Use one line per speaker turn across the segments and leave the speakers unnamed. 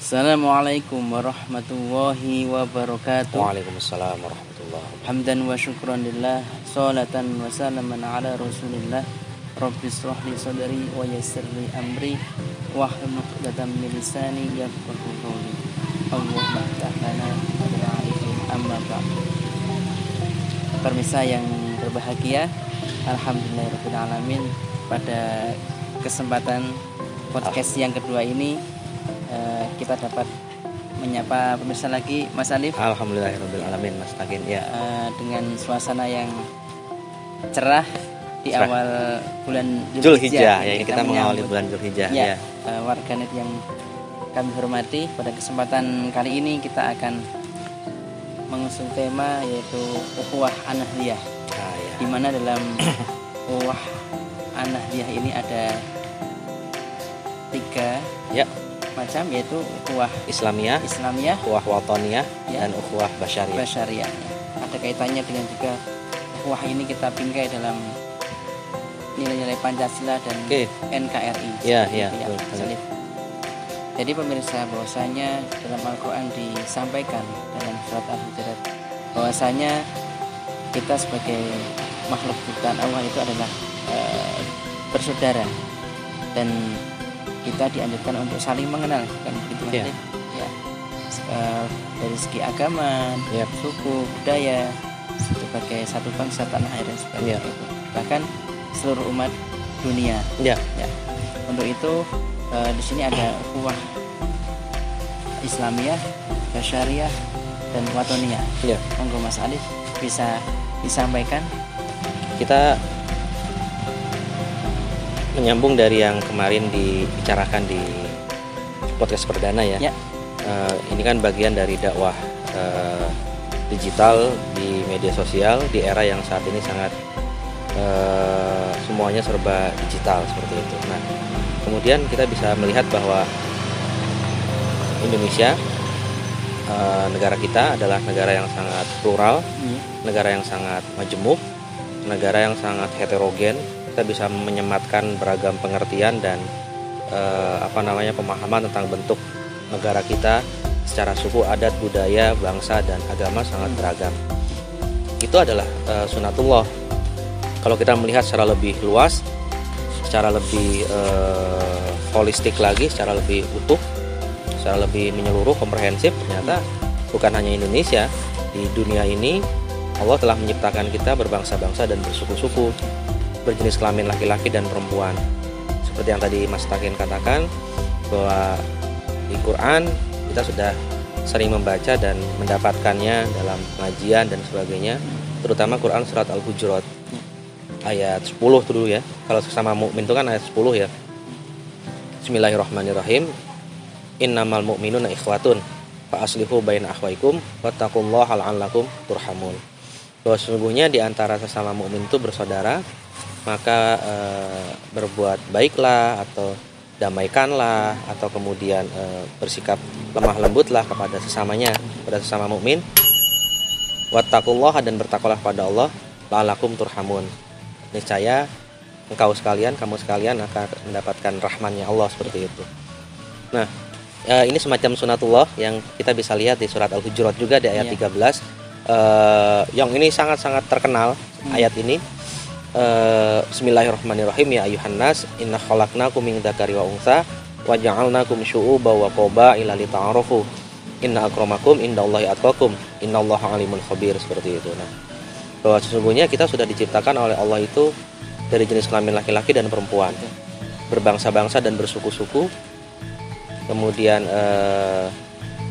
Assalamualaikum warahmatullahi wabarakatuh.
Waalaikumsalam warahmatullahi wabarakatuh.
Hamdan wa syukran lillah, salatan wa salaman ala rasulillah. Rabbi shrah li sadri wa yassir li amri wahlul 'uqdatam min lisani yafqahu qawli. Allahumma iftah lana bil arifin amma ba'd. Pemirsa yang berbahagia, alhamdulillahirabbil alamin, pada kesempatan podcast yang kedua ini kita dapat menyapa pemirsa lagi, Mas Alif.
Alhamdulillahirabbil alamin, Mas Takin ya.
Dengan suasana yang cerah di awal bulan
Zulhijjah. Ya, ini kita mengawali bulan Zulhijjah ya.
Warganet yang kami hormati, pada kesempatan kali ini kita akan mengusung tema yaitu ukhuwah an-nahliyah. Di mana dalam ukhuwah an-nahliyah ini ada 3 macam, yaitu ukhuwah Islamiyah, ukhuwah wataniyah, dan ukhuwah basyariyah. Ada kaitannya dengan juga ukhuwah ini kita bingkai dalam nilai-nilai Pancasila dan NKRI. Jadi pemirsa, bahwasanya dalam Al-Quran disampaikan dalam surat Al-Hujurat bahwasanya kita sebagai makhluk ciptaan Allah itu adalah bersaudara, dan kita dianjurkan untuk saling mengenal, kan begitu Mas? Dari segi agama, suku, budaya, sebagai satu bangsa tanah air dan sebagainya. Bahkan seluruh umat dunia. Untuk itu di sini ada ukhuwah Islamiyah, basyariyah, dan wataniyah. Monggo Mas Alif bisa disampaikan. Kita
menyambung dari yang kemarin dibicarakan di podcast perdana ya. Ini kan bagian dari dakwah digital di media sosial di era yang saat ini sangat semuanya serba digital seperti itu. Nah, kemudian kita bisa melihat bahwa Indonesia, negara kita adalah negara yang sangat plural, negara yang sangat majemuk, negara yang sangat heterogen. Kita bisa menyematkan beragam pengertian dan pemahaman tentang bentuk negara kita secara suku, adat, budaya, bangsa, dan agama sangat beragam. Itu adalah sunatullah. Kalau kita melihat secara lebih luas, secara lebih holistik lagi, secara lebih utuh, secara lebih menyeluruh, komprehensif, ternyata bukan hanya Indonesia, di dunia ini Allah telah menciptakan kita berbangsa-bangsa dan bersuku-suku, berjenis kelamin laki-laki dan perempuan. Seperti yang tadi Mas Takin katakan, bahwa di Quran kita sudah sering membaca dan mendapatkannya dalam pengajian dan sebagainya, terutama Quran surat Al-Hujurat ayat 10 dulu ya. Kalau sesama mukmin itu kan ayat 10 ya. Bismillahirrahmanirrahim. Innamal mu'minuna ikhwatun fa aslihu baina akhwaikum wattaqullaha la'allakum turhamun. Bahwa sesungguhnya di antara sesama mukmin itu bersaudara, maka berbuat baiklah atau damaikanlah, atau kemudian bersikap lemah lembutlah kepada sesamanya, pada sesama mukmin. Wattaqullaha, dan bertakwalah pada Allah, la'allakum turhamun. Niscaya engkau sekalian, kamu sekalian akan mendapatkan rahmannya Allah, seperti itu. Nah, ini semacam sunatullah yang kita bisa lihat di surat Al-Hujurat juga di ayat 13. Yang ini sangat-sangat terkenal ayat ini. Bismillahirrahmanirrahim. Ya ayuhan nas, inna khalaqnakum min dzakari wa untha wa ja'alnakum syu'uban wa qabaila lita'arafu. Inna akramakum indallahi atqakum. Innallaha alimun khabir, seperti itu. Nah, bahwa sesungguhnya kita sudah diciptakan oleh Allah itu dari jenis kelamin laki-laki dan perempuan, berbangsa-bangsa dan bersuku-suku. Kemudian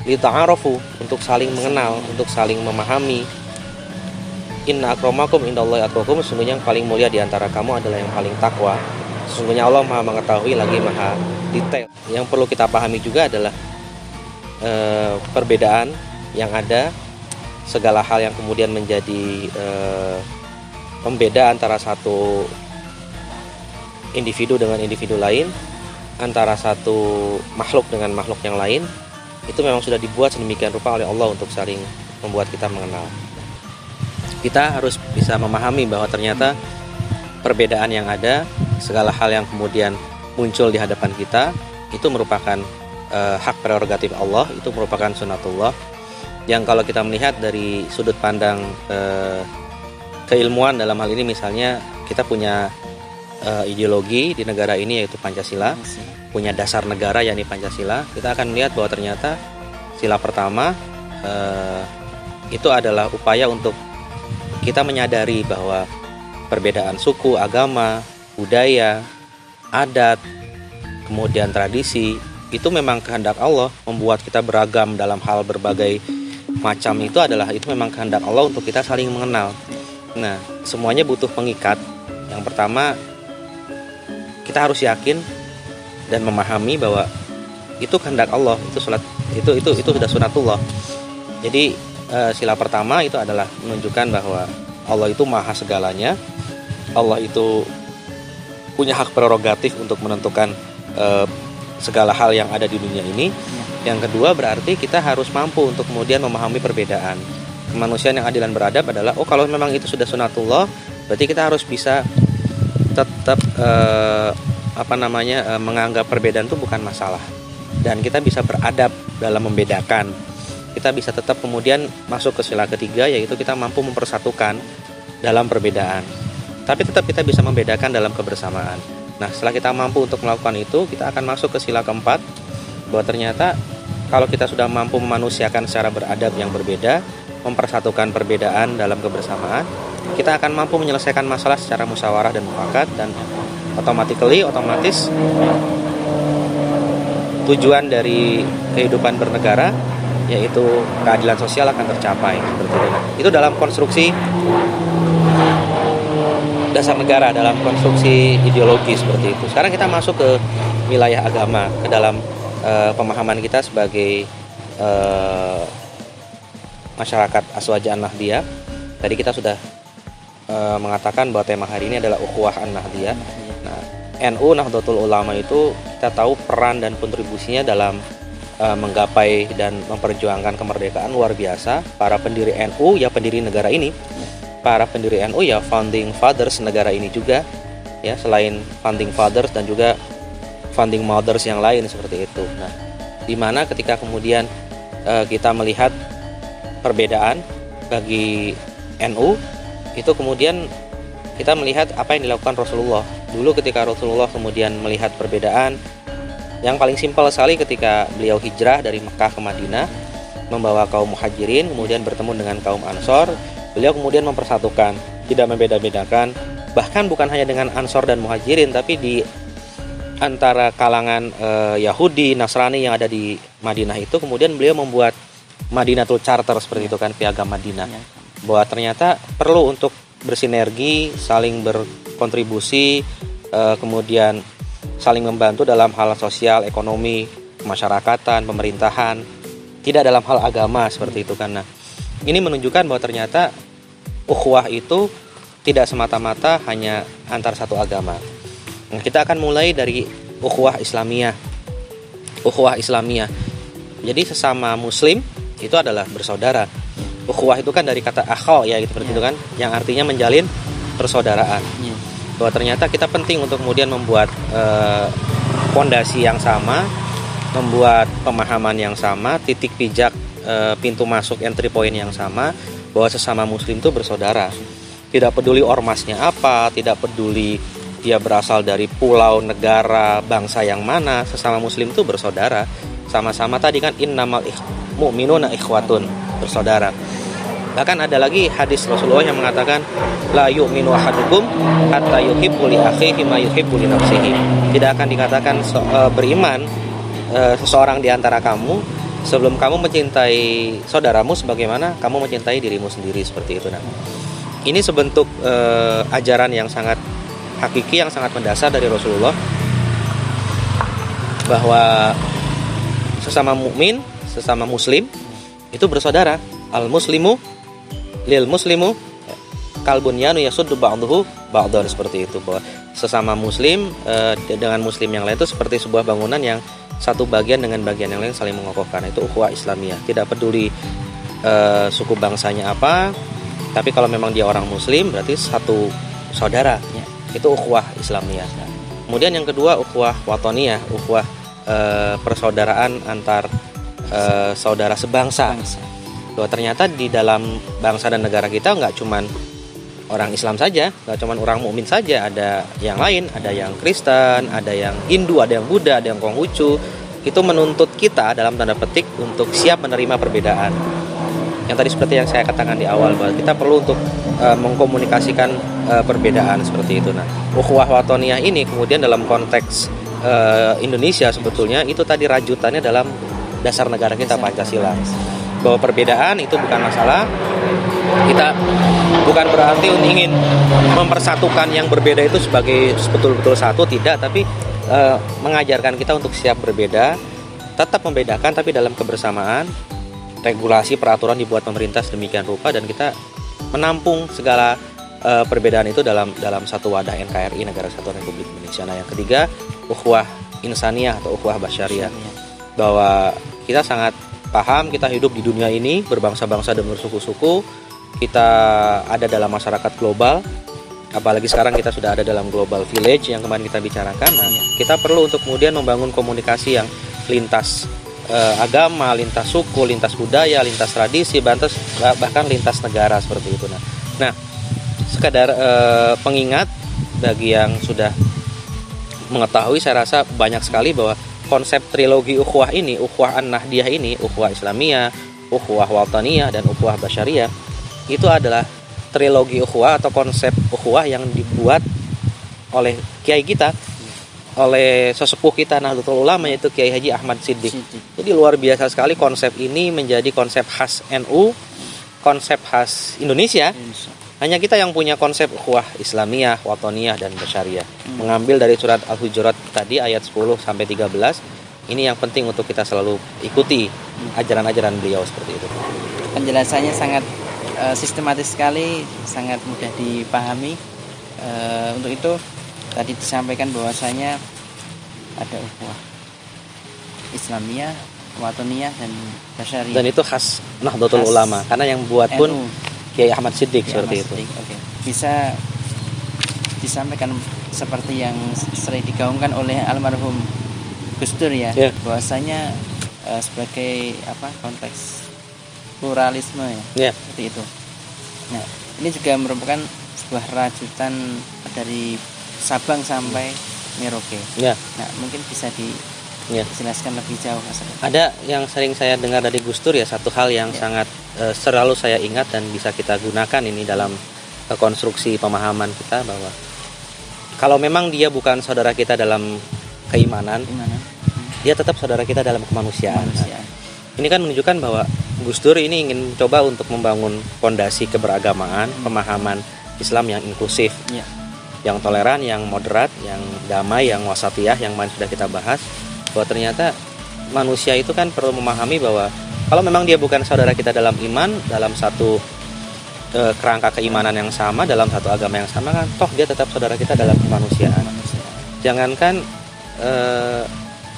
lita'arafu, untuk saling mengenal, untuk saling memahami. Inna akramakum indallahi atqakum, sesungguhnya yang paling mulia di antara kamu adalah yang paling takwa. Sesungguhnya Allah Maha mengetahui lagi Maha detail. Yang perlu kita pahami juga adalah perbedaan yang ada, segala hal yang kemudian menjadi pembeda antara satu individu dengan individu lain, antara satu makhluk dengan makhluk yang lain, itu memang sudah dibuat sedemikian rupa oleh Allah untuk saling membuat kita mengenal. Kita harus bisa memahami bahwa ternyata perbedaan yang ada, segala hal yang kemudian muncul di hadapan kita, itu merupakan hak prerogatif Allah, itu merupakan sunatullah yang kalau kita melihat dari sudut pandang keilmuan dalam hal ini, misalnya kita punya ideologi di negara ini yaitu Pancasila, punya dasar negara yakni Pancasila, kita akan melihat bahwa ternyata sila pertama itu adalah upaya untuk kita menyadari bahwa perbedaan suku, agama, budaya, adat, kemudian tradisi itu memang kehendak Allah. Membuat kita beragam dalam hal berbagai macam itu memang kehendak Allah untuk kita saling mengenal. Nah, semuanya butuh pengikat. Yang pertama, kita harus yakin dan memahami bahwa itu kehendak Allah, itu sudah sunatullah. Jadi sila pertama itu adalah menunjukkan bahwa Allah itu maha segalanya. Allah itu punya hak prerogatif untuk menentukan segala hal yang ada di dunia ini. Yang kedua, berarti kita harus mampu untuk kemudian memahami perbedaan. Kemanusiaan yang adil dan beradab adalah, kalau memang itu sudah sunatullah, berarti kita harus bisa tetap menganggap perbedaan itu bukan masalah, dan kita bisa beradab dalam membedakan. Kita bisa tetap kemudian masuk ke sila ketiga, yaitu kita mampu mempersatukan dalam perbedaan, tapi tetap kita bisa membedakan dalam kebersamaan. Nah, setelah kita mampu untuk melakukan itu, kita akan masuk ke sila keempat, bahwa ternyata kalau kita sudah mampu memanusiakan secara beradab yang berbeda, mempersatukan perbedaan dalam kebersamaan, kita akan mampu menyelesaikan masalah secara musyawarah dan mufakat, dan otomatis tujuan dari kehidupan bernegara, yaitu keadilan sosial, akan tercapai. Seperti itu. Itu dalam konstruksi dasar negara, dalam konstruksi ideologi seperti itu. Sekarang kita masuk ke wilayah agama, ke dalam pemahaman kita sebagai masyarakat Azwajah An-Nahdiyah. Tadi kita sudah mengatakan bahwa tema hari ini adalah ukhuwah An-Nahdiyah. Nah, NU Nahdlatul Ulama itu kita tahu peran dan kontribusinya dalam menggapai dan memperjuangkan kemerdekaan luar biasa. Para pendiri NU ya pendiri negara ini. Para pendiri NU ya founding fathers negara ini juga, ya, selain founding fathers dan juga founding mothers yang lain seperti itu. Nah, dimana ketika kemudian kita melihat perbedaan bagi NU, itu kemudian kita melihat apa yang dilakukan Rasulullah. Dulu ketika Rasulullah kemudian melihat perbedaan, yang paling simpel sekali ketika beliau hijrah dari Mekah ke Madinah, membawa kaum muhajirin, kemudian bertemu dengan kaum Ansor. Beliau kemudian mempersatukan, tidak membeda-bedakan, bahkan bukan hanya dengan Ansor dan Muhajirin, tapi di antara kalangan Yahudi, Nasrani yang ada di Madinah itu, kemudian beliau membuat Madinatul Charter seperti itu kan, piagam Madinah, bahwa ternyata perlu untuk bersinergi, saling berkontribusi, kemudian saling membantu dalam hal sosial, ekonomi, kemasyarakatan, pemerintahan, tidak dalam hal agama seperti itu kan. Nah, ini menunjukkan bahwa ternyata ukhuwah itu tidak semata-mata hanya antar satu agama. Nah, kita akan mulai dari ukhuwah Islamiyah. Ukhuwah Islamiyah. Jadi sesama muslim itu adalah bersaudara. Ukhuwah itu kan dari kata akho, ya, gitu, seperti itu kan, yang artinya menjalin persaudaraan. Bahwa ternyata kita penting untuk kemudian membuat fondasi yang sama, membuat pemahaman yang sama, titik pijak, pintu masuk, entry point yang sama, bahwa sesama muslim itu bersaudara. Tidak peduli ormasnya apa, tidak peduli dia berasal dari pulau, negara, bangsa yang mana, sesama muslim itu bersaudara. Sama-sama tadi kan innamal mu'minuna ikhwatun, bersaudara. Bahkan ada lagi hadis Rasulullah yang mengatakan la yu'minu ahadukum hatta yuhibbu li akhihi ma yuhibbu li nafsihi. Tidak akan dikatakan beriman seseorang di antara kamu sebelum kamu mencintai saudaramu sebagaimana kamu mencintai dirimu sendiri, seperti itu. Nah, ini sebentuk ajaran yang sangat hakiki, yang sangat mendasar dari Rasulullah, bahwa sesama mukmin, sesama muslim itu bersaudara. Al muslimu lil muslimu kalbunyanu yasuddu ba'duhu ba'dan, seperti itu, bahwa sesama muslim dengan muslim yang lain itu seperti sebuah bangunan yang satu bagian dengan bagian yang lain saling mengokohkan. Itu ukhuwah Islamiyah. Tidak peduli suku bangsanya apa, tapi kalau memang dia orang muslim berarti satu saudara, ya. Itu ukhuwah Islamiyah. Kemudian yang kedua ukhuwah watoniyah, ukhuwah persaudaraan antar saudara sebangsa. Bahwa ternyata di dalam bangsa dan negara kita nggak cuman orang Islam saja, nggak cuman orang mukmin saja, ada yang lain, ada yang Kristen, ada yang Hindu, ada yang Buddha, ada yang Konghucu. Itu menuntut kita dalam tanda petik untuk siap menerima perbedaan. Yang tadi seperti yang saya katakan di awal, bahwa kita perlu untuk mengkomunikasikan perbedaan seperti itu. Nah, ukhuwah watoniyah ini kemudian dalam konteks Indonesia sebetulnya itu tadi rajutannya dalam dasar negara kita, Pancasila. Bahwa perbedaan itu bukan masalah. Kita bukan berarti ingin mempersatukan yang berbeda itu sebagai betul-betul satu, tidak, tapi mengajarkan kita untuk siap berbeda, tetap membedakan tapi dalam kebersamaan. Regulasi peraturan dibuat pemerintah sedemikian rupa dan kita menampung segala perbedaan itu dalam satu wadah NKRI, Negara Kesatuan Republik Indonesia. Nah, yang ketiga, ukhuwah insaniyah atau ukhuwah basyariyah, bahwa kita sangat paham kita hidup di dunia ini berbangsa-bangsa dan bersuku-suku, kita ada dalam masyarakat global, apalagi sekarang kita sudah ada dalam global village yang kemarin kita bicarakan. Nah, kita perlu untuk kemudian membangun komunikasi yang lintas agama, lintas suku, lintas budaya, lintas tradisi, bahkan lintas negara seperti itu. Nah, sekadar pengingat bagi yang sudah mengetahui, saya rasa banyak sekali bahwa konsep trilogi ukhuwah ini, ukhuwah an-nahdiyah ini, ukhuwah Islamiyah, ukhuwah wataniyah, dan ukhuwah basyariyah, itu adalah trilogi ukhuwah atau konsep ukhuwah yang dibuat oleh kiai kita, oleh sesepuh kita Nahdlatul Ulama, yaitu Kiai Haji Ahmad Siddiq. Jadi luar biasa sekali konsep ini menjadi konsep khas NU, konsep khas Indonesia. Hanya kita yang punya konsep ukhuwah Islamiyah, wataniyah, dan basyariyah. Mengambil dari surat Al-Hujurat tadi ayat 10 sampai 13. Ini yang penting untuk kita selalu ikuti ajaran-ajaran beliau seperti itu.
Penjelasannya sangat sistematis sekali, sangat mudah dipahami. Untuk itu tadi disampaikan bahwasanya ada ukhuwah Islamiyah, wataniyah, dan basyariyah.
Dan itu khas Nahdlatul Ulama, karena yang buat pun Kiai Ahmad Siddiq seperti itu.
Okay. Bisa disampaikan seperti yang sering digaungkan oleh almarhum Gus Dur ya, bahwasanya sebagai konteks pluralisme ya, seperti itu. Nah, ini juga merupakan sebuah rajutan dari Sabang sampai Merauke. Nah, mungkin bisa dijelaskan lebih jauh, Mas.
Ada yang sering saya dengar dari Gus Dur ya, satu hal yang sangat selalu saya ingat dan bisa kita gunakan ini dalam konstruksi pemahaman kita, bahwa kalau memang dia bukan saudara kita dalam keimanan, dia tetap saudara kita dalam kemanusiaan. Nah, ini kan menunjukkan bahwa Gus Dur ini ingin coba untuk membangun fondasi keberagamaan, pemahaman Islam yang inklusif, yang toleran, yang moderat, yang damai, yang wasatiyah, yang sudah kita bahas. Bahwa ternyata manusia itu kan perlu memahami bahwa kalau memang dia bukan saudara kita dalam iman, dalam satu kerangka keimanan yang sama, dalam satu agama yang sama, kan toh dia tetap saudara kita dalam kemanusiaan. Jangankan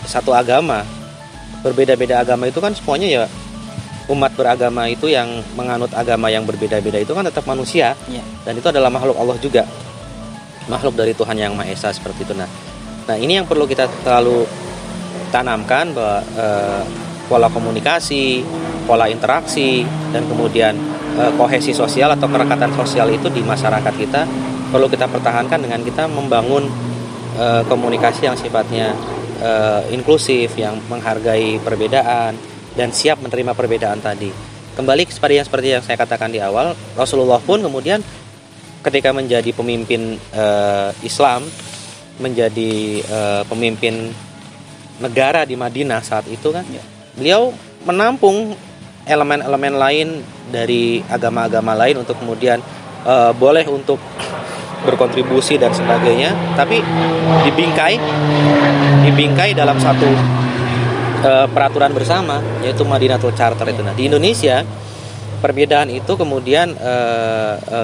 satu agama, berbeda-beda agama itu kan semuanya ya, umat beragama itu yang menganut agama yang berbeda-beda itu kan tetap manusia, dan itu adalah makhluk Allah juga, makhluk dari Tuhan Yang Maha Esa seperti itu. Nah, ini yang perlu kita selalu tanamkan, bahwa pola komunikasi, pola interaksi, dan kemudian kohesi sosial atau kerekatan sosial itu di masyarakat kita perlu kita pertahankan dengan kita membangun komunikasi yang sifatnya inklusif, yang menghargai perbedaan dan siap menerima perbedaan tadi. Kembali seperti yang saya katakan di awal, Rasulullah pun kemudian ketika menjadi pemimpin Islam, menjadi pemimpin negara di Madinah saat itu kan, beliau menampung elemen-elemen lain dari agama-agama lain untuk kemudian boleh untuk berkontribusi dan sebagainya, tapi dibingkai dalam satu peraturan bersama, yaitu Madinatul Charter itu. Nah, di Indonesia perbedaan itu kemudian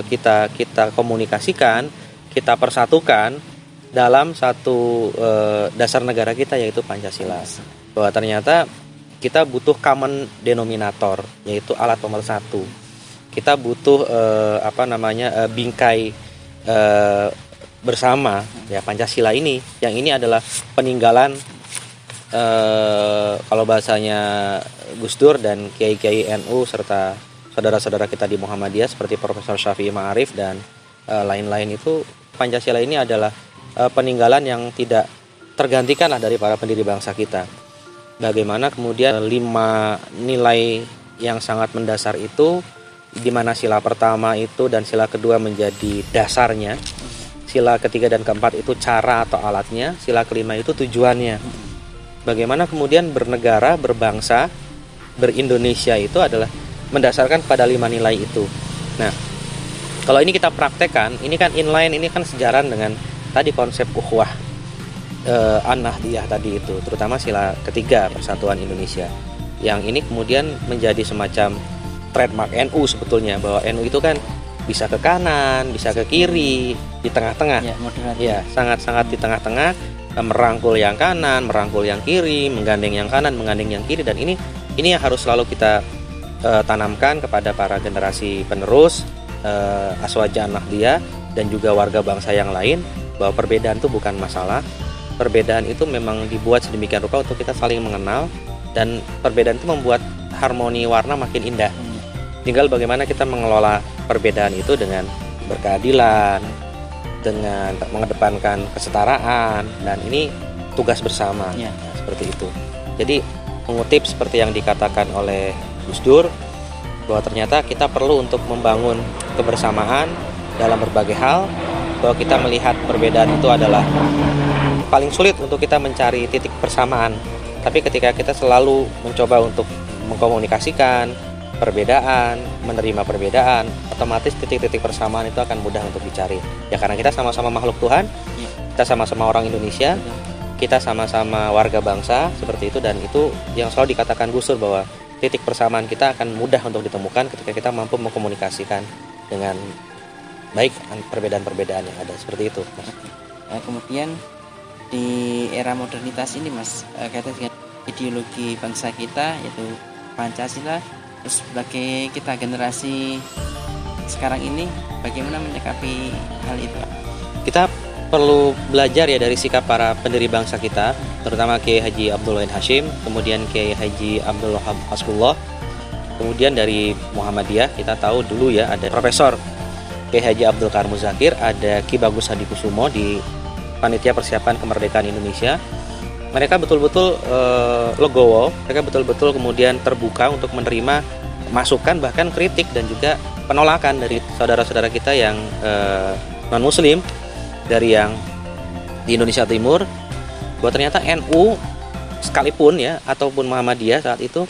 kita komunikasikan, kita persatukan dalam satu dasar negara kita, yaitu Pancasila. Bahwa ternyata kita butuh common denominator, yaitu alat pemersatu. Kita butuh bingkai bersama ya Pancasila ini, yang ini adalah peninggalan kalau bahasanya Gus Dur dan kiai-kiai NU serta saudara-saudara kita di Muhammadiyah seperti Profesor Syafi'i Ma'arif dan lain-lain itu, Pancasila ini adalah peninggalan yang tidak tergantikan lah dari para pendiri bangsa kita. Bagaimana kemudian 5 nilai yang sangat mendasar itu, di mana sila pertama itu dan sila kedua menjadi dasarnya, sila ketiga dan keempat itu cara atau alatnya, sila kelima itu tujuannya. Bagaimana kemudian bernegara, berbangsa, berindonesia itu adalah mendasarkan pada 5 nilai itu. Nah, kalau ini kita praktekkan, ini kan inline, ini kan sejalan dengan tadi konsep ukhuwah an-nahdiyah tadi itu, terutama sila ketiga persatuan Indonesia. Yang ini kemudian menjadi semacam trademark NU sebetulnya, bahwa NU itu kan bisa ke kanan, bisa ke kiri, di tengah-tengah. Ya, sangat-sangat di tengah-tengah, merangkul yang kanan, merangkul yang kiri, menggandeng yang kanan, menggandeng yang kiri. Dan ini yang harus selalu kita tanamkan kepada para generasi penerus Aswaja An-Nahdiyah dan juga warga bangsa yang lain, bahwa perbedaan itu bukan masalah. Perbedaan itu memang dibuat sedemikian rupa untuk kita saling mengenal, dan perbedaan itu membuat harmoni warna makin indah. Tinggal bagaimana kita mengelola perbedaan itu dengan berkeadilan, dengan mengedepankan kesetaraan, dan ini tugas bersama. Nah, seperti itu. Jadi mengutip seperti yang dikatakan oleh Gus Dur, bahwa ternyata kita perlu untuk membangun kebersamaan dalam berbagai hal, bahwa kita melihat perbedaan itu adalah paling sulit untuk kita mencari titik persamaan. Tapi ketika kita selalu mencoba untuk mengkomunikasikan perbedaan, menerima perbedaan, otomatis titik-titik persamaan itu akan mudah untuk dicari. Ya karena kita sama-sama makhluk Tuhan, kita sama-sama orang Indonesia, kita sama-sama warga bangsa, seperti itu. Dan itu yang selalu dikatakan Gus Dur, bahwa titik persamaan kita akan mudah untuk ditemukan ketika kita mampu mengkomunikasikan dengan baik perbedaan-perbedaan yang ada, seperti itu, Mas.
Kemudian di era modernitas ini, Mas, kaitan dengan ideologi bangsa kita yaitu Pancasila, terus sebagai kita generasi sekarang ini bagaimana menyikapi hal itu?
Kita perlu belajar ya dari sikap para pendiri bangsa kita, terutama Kiai Haji Abdul Wahid Hashim, kemudian Kiai Haji Abdul Wahab Hasbullah, kemudian dari Muhammadiyah kita tahu dulu ya ada Profesor Kiai Haji Abdul Karim Muzakir, ada Ki Bagus Hadikusumo di Panitia Persiapan Kemerdekaan Indonesia. Mereka betul-betul legowo, mereka betul-betul kemudian terbuka untuk menerima masukan, bahkan kritik dan juga penolakan dari saudara-saudara kita yang non-muslim, dari yang di Indonesia Timur, bahwa ternyata NU sekalipun ya, ataupun Muhammadiyah saat itu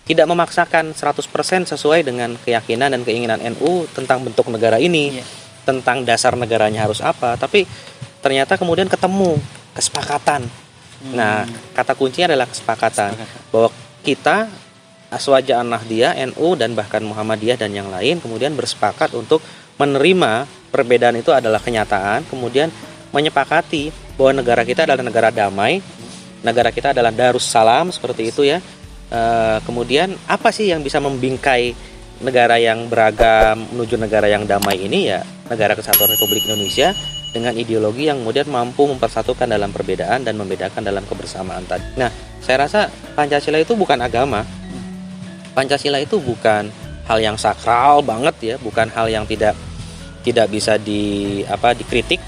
tidak memaksakan 100% sesuai dengan keyakinan dan keinginan NU tentang bentuk negara ini, tentang dasar negaranya harus apa, tapi ternyata kemudian ketemu kesepakatan. Nah, kata kuncinya adalah kesepakatan. Bahwa kita Aswaja An-Nahdiyah, NU dan bahkan Muhammadiyah dan yang lain kemudian bersepakat untuk menerima perbedaan itu adalah kenyataan, kemudian menyepakati bahwa negara kita adalah negara damai, negara kita adalah Darussalam, seperti itu ya. Kemudian apa sih yang bisa membingkai negara yang beragam menuju negara yang damai ini? Ya negara Kesatuan Republik Indonesia, dengan ideologi yang kemudian mampu mempersatukan dalam perbedaan dan membedakan dalam kebersamaan tadi. Nah, saya rasa Pancasila itu bukan agama. Pancasila itu bukan hal yang sakral banget ya, bukan hal yang tidak bisa dikritik.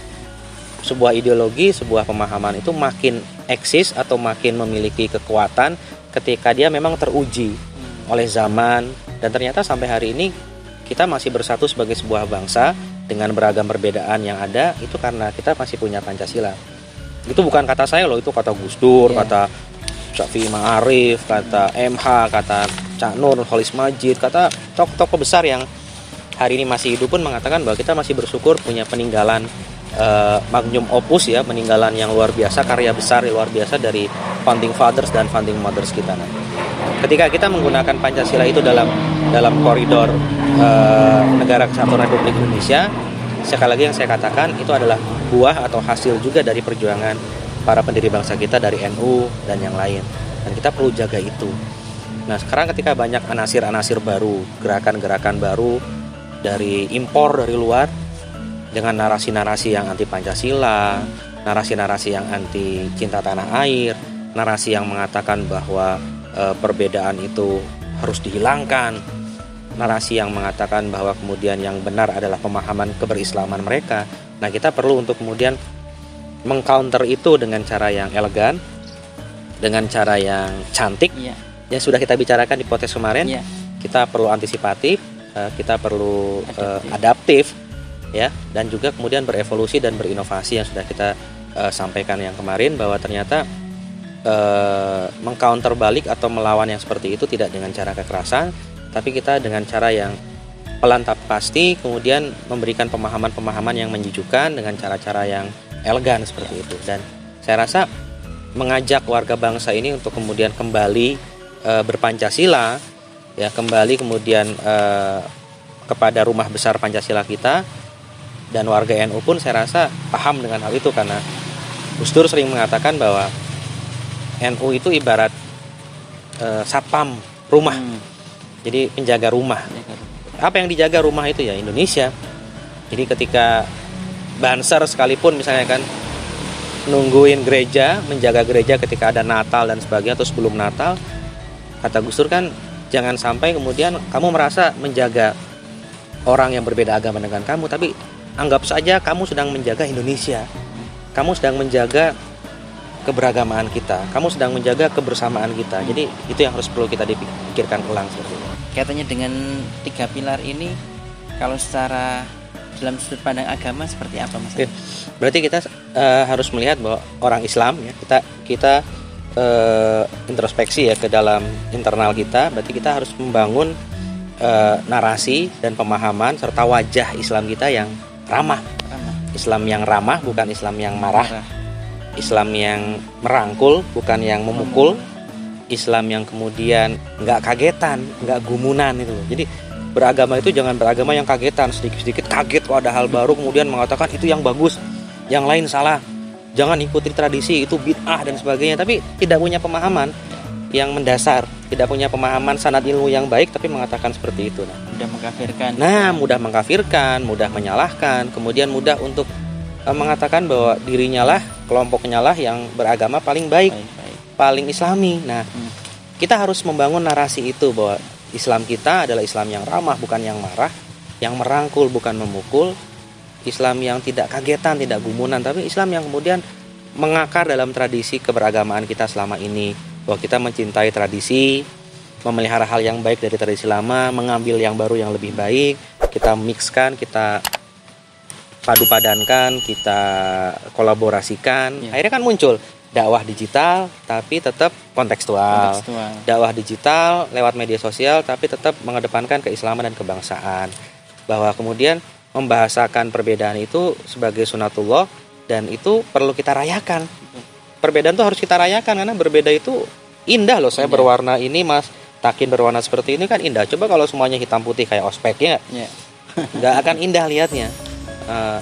Sebuah ideologi, sebuah pemahaman itu makin eksis atau makin memiliki kekuatan ketika dia memang teruji oleh zaman, dan ternyata sampai hari ini kita masih bersatu sebagai sebuah bangsa dengan beragam perbedaan yang ada, itu karena kita masih punya Pancasila. Itu bukan kata saya loh, itu kata Gus Dur, kata Syafi'i Ma'arif, kata MH, kata Cak Nur, Khalis Majid, kata tokoh-tokoh besar yang hari ini masih hidup pun mengatakan bahwa kita masih bersyukur punya peninggalan magnum opus ya, peninggalan yang luar biasa, karya besar luar biasa dari founding fathers dan founding mothers kita. Nah, ketika kita menggunakan Pancasila itu dalam koridor negara Kesatuan Republik Indonesia, sekali lagi yang saya katakan itu adalah buah atau hasil juga dari perjuangan para pendiri bangsa kita dari NU dan yang lain, dan kita perlu jaga itu. Nah, sekarang ketika banyak anasir-anasir baru, gerakan-gerakan baru dari impor dari luar dengan narasi-narasi yang anti Pancasila, narasi-narasi yang anti cinta tanah air, narasi yang mengatakan bahwa perbedaan itu harus dihilangkan, narasi yang mengatakan bahwa kemudian yang benar adalah pemahaman keberislaman mereka. Nah, kita perlu untuk kemudian mengcounter itu dengan cara yang elegan, dengan cara yang cantik. Yang sudah kita bicarakan di podcast kemarin. Kita perlu antisipatif, kita perlu adaptif, ya, dan juga kemudian berevolusi dan berinovasi yang sudah kita sampaikan yang kemarin, bahwa ternyata mengcounter balik atau melawan yang seperti itu tidak dengan cara kekerasan, tapi kita dengan cara yang pelan tapi pasti, kemudian memberikan pemahaman-pemahaman yang menyejukkan dengan cara-cara yang elegan seperti itu. Dan saya rasa mengajak warga bangsa ini untuk kemudian kembali berpancasila, ya, kembali kemudian kepada rumah besar Pancasila kita, dan warga NU pun saya rasa paham dengan hal itu, karena Gus Dur sering mengatakan bahwa NU itu ibarat satpam rumah, jadi penjaga rumah. Apa yang dijaga rumah itu ya Indonesia. Jadi ketika Banser sekalipun misalnya kan nungguin gereja, menjaga gereja ketika ada Natal dan sebagainya, atau sebelum Natal, kata Gus Dur kan, jangan sampai kemudian kamu merasa menjaga orang yang berbeda agama dengan kamu, tapi anggap saja kamu sedang menjaga Indonesia, kamu sedang menjaga keberagamaan kita, kamu sedang menjaga kebersamaan kita. Jadi itu yang harus perlu kita dipikirkan ulang seperti itu.
Katanya dengan 3 pilar ini, kalau secara dalam sudut pandang agama seperti apa, Mas?
Oke. Berarti kita harus melihat bahwa orang Islam, ya, kita introspeksi ya ke dalam internal kita. Berarti kita harus membangun narasi dan pemahaman serta wajah Islam kita yang ramah. Islam yang ramah, bukan Islam yang marah. Islam yang merangkul, bukan yang memukul. Islam yang kemudian nggak kagetan, nggak gumunan itu. Jadi beragama itu jangan beragama yang kagetan, sedikit-sedikit kaget ada hal baru kemudian mengatakan itu yang bagus, yang lain salah. Jangan ikuti tradisi, itu bid'ah dan sebagainya. Tapi tidak punya pemahaman yang mendasar, tidak punya pemahaman sanad ilmu yang baik, tapi mengatakan seperti itu.
Mudah mengkafirkan.
Mudah mengkafirkan, mudah menyalahkan, kemudian mudah untuk mengatakan bahwa dirinya lah, kelompoknya lah yang beragama paling baik, paling islami. Nah, kita harus membangun narasi itu bahwa Islam kita adalah Islam yang ramah, bukan yang marah, yang merangkul, bukan memukul, Islam yang tidak kagetan, tidak gumunan, tapi Islam yang kemudian mengakar dalam tradisi keberagamaan kita selama ini, bahwa kita mencintai tradisi, memelihara hal yang baik dari tradisi lama, mengambil yang baru yang lebih baik, kita mixkan, kita padu-padankan, kita kolaborasikan. Akhirnya kan muncul dakwah digital tapi tetap kontekstual. Dakwah digital lewat media sosial tapi tetap mengedepankan keislaman dan kebangsaan. Bahwa kemudian membahasakan perbedaan itu sebagai sunatullah, dan itu perlu kita rayakan. Perbedaan itu harus kita rayakan, karena berbeda itu indah loh. Saya berwarna ini, Mas Takin berwarna seperti ini kan indah. Coba kalau semuanya hitam putih kayak ospeknya, nggak akan indah lihatnya.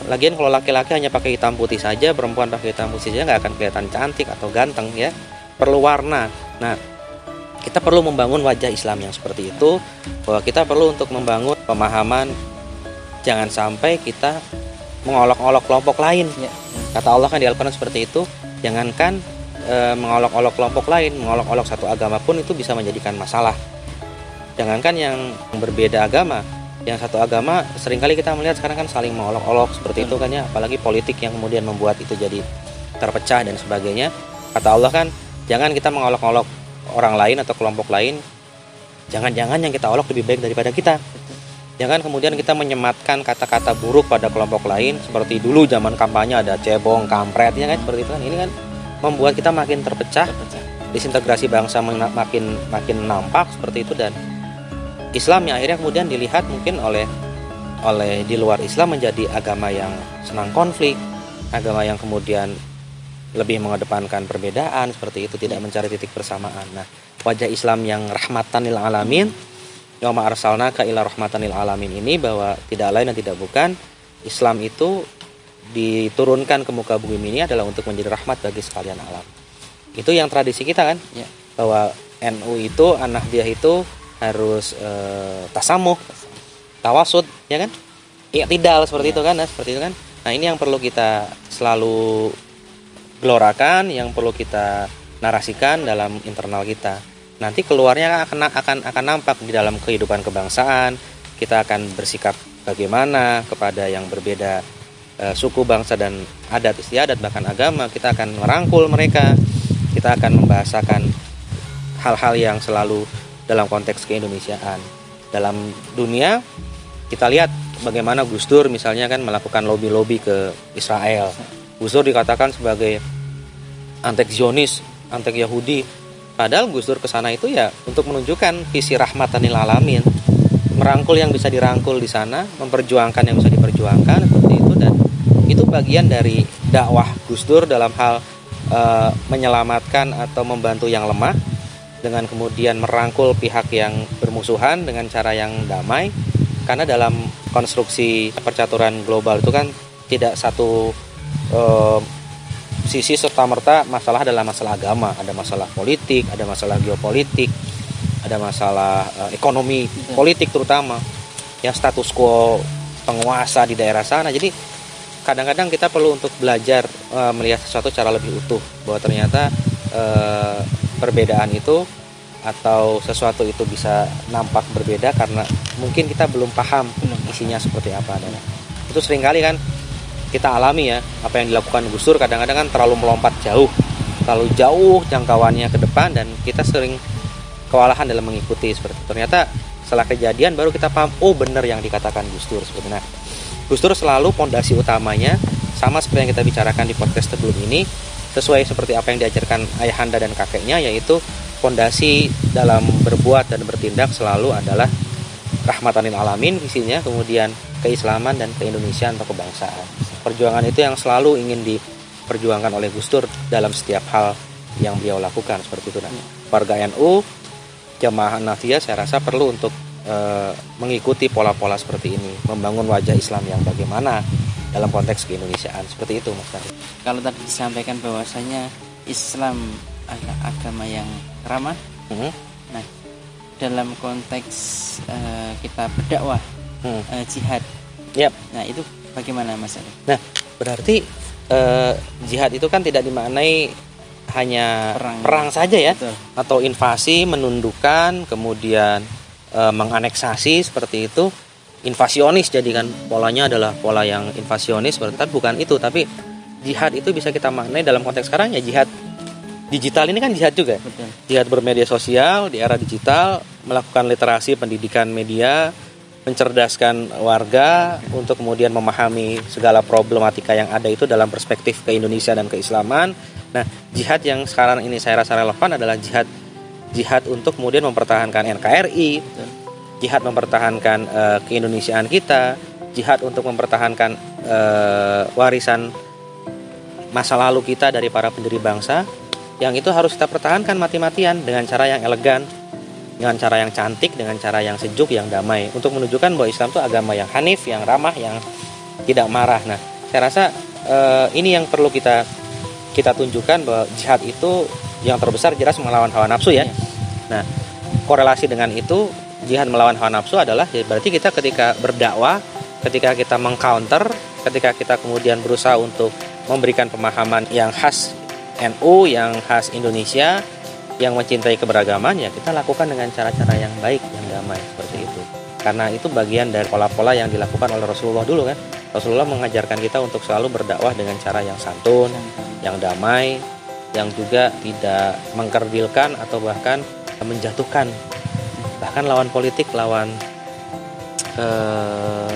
Lagian kalau laki-laki hanya pakai hitam putih saja, perempuan pakai hitam putih saja, nggak akan kelihatan cantik atau ganteng, ya. Perlu warna. Nah, kita perlu membangun wajah Islam yang seperti itu, bahwa kita perlu untuk membangun pemahaman, jangan sampai kita mengolok-olok kelompok lain. Kata Allah kan di Al-Quran seperti itu. Jangankan mengolok-olok kelompok lain, mengolok-olok satu agama pun itu bisa menjadikan masalah. Jangankan yang berbeda agama, yang satu agama seringkali kita melihat sekarang kan saling mengolok-olok seperti itu kan, ya. Apalagi politik yang kemudian membuat itu jadi terpecah dan sebagainya. Kata Allah kan, jangan kita mengolok-olok orang lain atau kelompok lain. Jangan-jangan yang kita olok lebih baik daripada kita. Jangan kemudian kita menyematkan kata-kata buruk pada kelompok lain, seperti dulu zaman kampanye ada cebong, kampret, ya kan, seperti itu kan. Ini kan membuat kita makin terpecah, disintegrasi bangsa makin nampak seperti itu, dan Islam yang akhirnya kemudian dilihat mungkin oleh di luar Islam menjadi agama yang senang konflik, agama yang kemudian lebih mengedepankan perbedaan seperti itu, tidak mencari titik persamaan. Nah, wajah Islam yang rahmatan lil alamin, wa ma arsalnaka illa rahmatan lil alamin ini, bahwa tidak lain dan tidak bukan, Islam itu diturunkan ke muka bumi ini adalah untuk menjadi rahmat bagi sekalian alam. Itu yang tradisi kita kan, bahwa NU itu, An-Nahdiyah itu harus tasamuh, tawasud, ya kan, i'tidal seperti itu kan, seperti itu kan. Nah, ini yang perlu kita selalu gelorakan, yang perlu kita narasikan dalam internal kita. Nanti keluarnya akan nampak di dalam kehidupan kebangsaan. Kita akan bersikap bagaimana kepada yang berbeda suku, bangsa, dan adat istiadat, bahkan agama. Kita akan merangkul mereka. Kita akan membahasakan hal-hal yang selalu dalam konteks keindonesiaan. Dalam dunia kita lihat bagaimana Gus Dur misalnya kan melakukan lobby-lobby ke Israel. Gus Dur dikatakan sebagai antek-Zionis, antek-Yahudi. Padahal Gus Dur kesana itu ya untuk menunjukkan visi rahmatan lil alamin, merangkul yang bisa dirangkul di sana, memperjuangkan yang bisa diperjuangkan seperti itu. Dan itu bagian dari dakwah Gus Dur dalam hal menyelamatkan atau membantu yang lemah, dengan kemudian merangkul pihak yang bermusuhan dengan cara yang damai. Karena dalam konstruksi percaturan global itu kan tidak satu sisi serta-merta masalah adalah masalah agama, ada masalah politik, ada masalah geopolitik, ada masalah ekonomi, politik terutama, yang status quo penguasa di daerah sana. Jadi kadang-kadang kita perlu untuk belajar melihat sesuatu secara lebih utuh, bahwa ternyata perbedaan itu atau sesuatu itu bisa nampak berbeda karena mungkin kita belum paham isinya seperti apa. Dan itu seringkali kan kita alami ya, apa yang dilakukan Gus Dur kadang-kadang kan terlalu melompat jauh, terlalu jauh jangkauannya ke depan, dan kita sering kewalahan dalam mengikuti seperti itu. Ternyata setelah kejadian baru kita paham, oh benar yang dikatakan Gus Dur sebenarnya. Gus Dur selalu pondasi utamanya sama seperti yang kita bicarakan di podcast sebelum ini, sesuai seperti apa yang diajarkan ayahanda dan kakeknya, yaitu fondasi dalam berbuat dan bertindak selalu adalah rahmatan lil alamin visinya, kemudian keislaman dan keindonesiaan atau kebangsaan. Perjuangan itu yang selalu ingin diperjuangkan oleh Gus Dur dalam setiap hal yang beliau lakukan seperti itu. Nah, warga NU, jamaah Nahdliyah saya rasa perlu untuk mengikuti pola-pola seperti ini, membangun wajah Islam yang bagaimana dalam konteks keindonesiaan seperti itu, Mas Tari.
Kalau tadi disampaikan bahwasanya Islam adalah agama yang ramah. Nah, dalam konteks kita berdakwah, jihad.
Yep.
Nah, itu bagaimana, Mas Ali?
Nah, berarti jihad itu kan tidak dimaknai hanya perang saja ya. Betul. Atau invasi, menundukkan, kemudian menganeksasi seperti itu, invasionis. Jadi kan polanya adalah pola yang invasionis, berarti bukan itu. Tapi jihad itu bisa kita maknai dalam konteks sekarang ya, jihad digital ini kan jihad juga. Betul. Jihad bermedia sosial di era digital, melakukan literasi pendidikan media, mencerdaskan warga untuk kemudian memahami segala problematika yang ada itu dalam perspektif ke-Indonesia dan keislaman. Nah, jihad yang sekarang ini saya rasa relevan adalah jihad untuk kemudian mempertahankan NKRI, jihad mempertahankan keindonesiaan kita, jihad untuk mempertahankan warisan masa lalu kita dari para pendiri bangsa, yang itu harus kita pertahankan mati-matian dengan cara yang elegan, dengan cara yang cantik, dengan cara yang sejuk, yang damai, untuk menunjukkan bahwa Islam itu agama yang hanif, yang ramah, yang tidak marah. Nah, saya rasa ini yang perlu kita tunjukkan, bahwa jihad itu yang terbesar jelas melawan hawa nafsu ya. Nah, korelasi dengan itu, jihad melawan hawa nafsu adalah ya berarti kita ketika berdakwah, ketika kita mengcounter, ketika kita kemudian berusaha untuk memberikan pemahaman yang khas NU, yang khas Indonesia, yang mencintai keberagaman, ya kita lakukan dengan cara-cara yang baik, yang damai seperti itu. Karena itu bagian dari pola-pola yang dilakukan oleh Rasulullah dulu kan. Rasulullah mengajarkan kita untuk selalu berdakwah dengan cara yang santun, yang damai, yang juga tidak mengkerdilkan atau bahkan menjatuhkan, bahkan lawan politik, lawan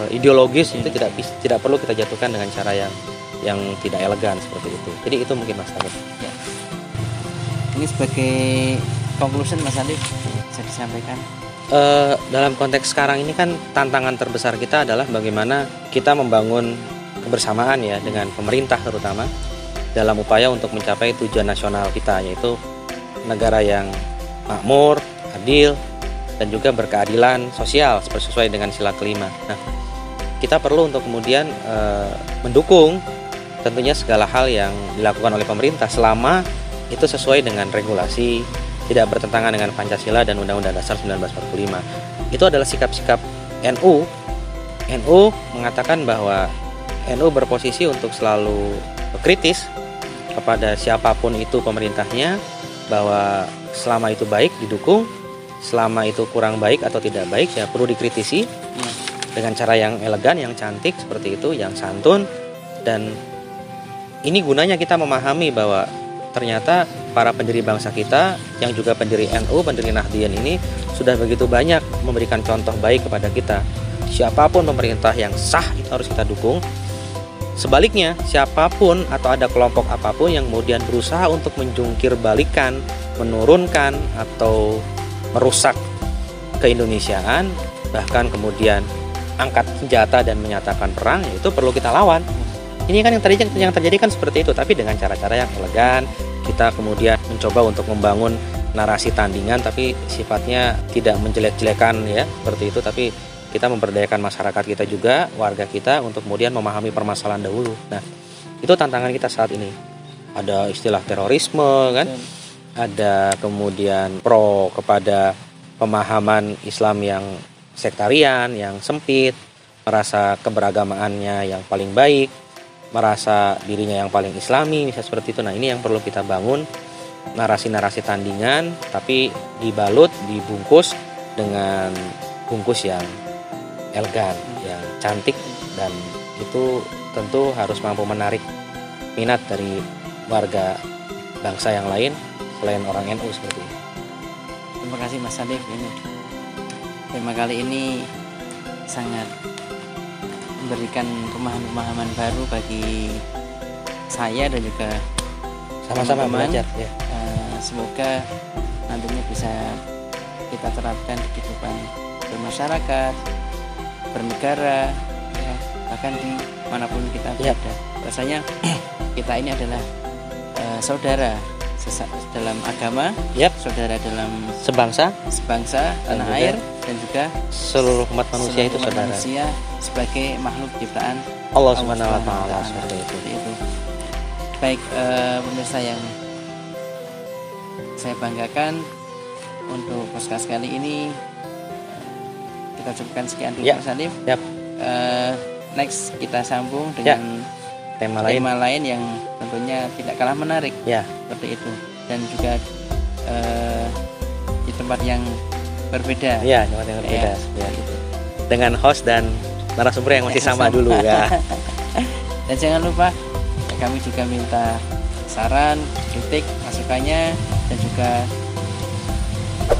ideologis itu tidak perlu kita jatuhkan dengan cara yang tidak elegan seperti itu. Jadi itu mungkin Mas Alif.
Ya. Ini sebagai conclusion Mas Alif bisa disampaikan.
Dalam konteks sekarang ini kan tantangan terbesar kita adalah bagaimana kita membangun kebersamaan ya dengan pemerintah terutama dalam upaya untuk mencapai tujuan nasional kita, yaitu negara yang makmur, adil, dan juga berkeadilan sosial sesuai dengan sila kelima. Nah, kita perlu untuk kemudian mendukung tentunya segala hal yang dilakukan oleh pemerintah selama itu sesuai dengan regulasi, tidak bertentangan dengan Pancasila dan Undang-Undang Dasar 1945. Itu adalah sikap-sikap NU. NU mengatakan bahwa NU berposisi untuk selalu kritis kepada siapapun itu pemerintahnya, bahwa selama itu baik didukung, selama itu kurang baik atau tidak baik ya perlu dikritisi dengan cara yang elegan, yang cantik seperti itu, yang santun. Dan ini gunanya kita memahami bahwa ternyata para pendiri bangsa kita yang juga pendiri NU, pendiri Nahdliyin ini sudah begitu banyak memberikan contoh baik kepada kita. Siapapun pemerintah yang sah itu harus kita dukung. Sebaliknya, siapapun atau ada kelompok apapun yang kemudian berusaha untuk menjungkir balikan, menurunkan atau merusak keindonesiaan, bahkan kemudian angkat senjata dan menyatakan perang, itu perlu kita lawan. Ini kan yang terjadi kan seperti itu, tapi dengan cara-cara yang elegan. Kita kemudian mencoba untuk membangun narasi tandingan, tapi sifatnya tidak menjelek-jelekan ya, seperti itu, tapi kita memberdayakan masyarakat kita juga, warga kita untuk kemudian memahami permasalahan dahulu. Nah, itu tantangan kita saat ini. Ada istilah terorisme kan, ada kemudian pro kepada pemahaman Islam yang sektarian, yang sempit, merasa keberagamaannya yang paling baik, merasa dirinya yang paling islami, misalnya seperti itu. Nah, ini yang perlu kita bangun, narasi-narasi tandingan, tapi dibalut, dibungkus dengan bungkus yang elegan, yang cantik, dan itu tentu harus mampu menarik minat dari warga bangsa yang lain selain orang NU seperti itu.
Terima kasih Mas Hanif. Ini tema kali ini sangat memberikan pemahaman-pemahaman baru bagi saya dan juga
sama-sama
teman-teman.
belajar ya.
Semoga nantinya bisa kita terapkan di kehidupan bermasyarakat, bernegara, ya, bahkan di manapun kita berada. Rasanya kita ini adalah saudara dalam agama, saudara dalam
sebangsa
tanah air, dan juga
seluruh umat manusia itu saudara.
Manusia sebagai makhluk ciptaan
Allah Subhanahu wa taala seperti itu.
Baik, pemirsa yang saya banggakan, untuk podcast kali ini kita cukupkan sekian dulu Mas Hanif. Next kita sambung dengan tema lain yang tentunya tidak kalah menarik seperti itu, dan juga di tempat yang berbeda.
Tempat yang berbeda. Dengan host dan narasumber yang masih sama dulu ya.
Dan jangan lupa kami juga minta saran, kritik, masukannya, dan juga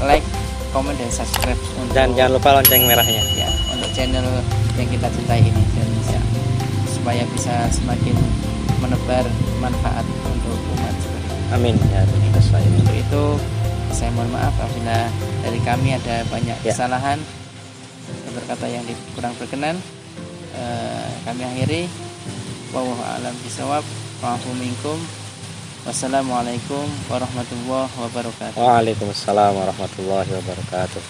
like, komen, dan subscribe
dan jangan lupa lonceng merahnya
ya untuk channel yang kita cintai ini, dan ya, supaya bisa semakin menebar manfaat untuk umat seperti itu.
Amin ya.
Untuk itu saya mohon maaf apabila dari kami ada banyak kesalahan, berkata yang kurang berkenan. Kami akhiri. Wallahu a'lam bishawab. Wa'afu minkum. Wassalamualaikum warahmatullahi wabarakatuh.
Waalaikumsalam warahmatullahi wabarakatuh.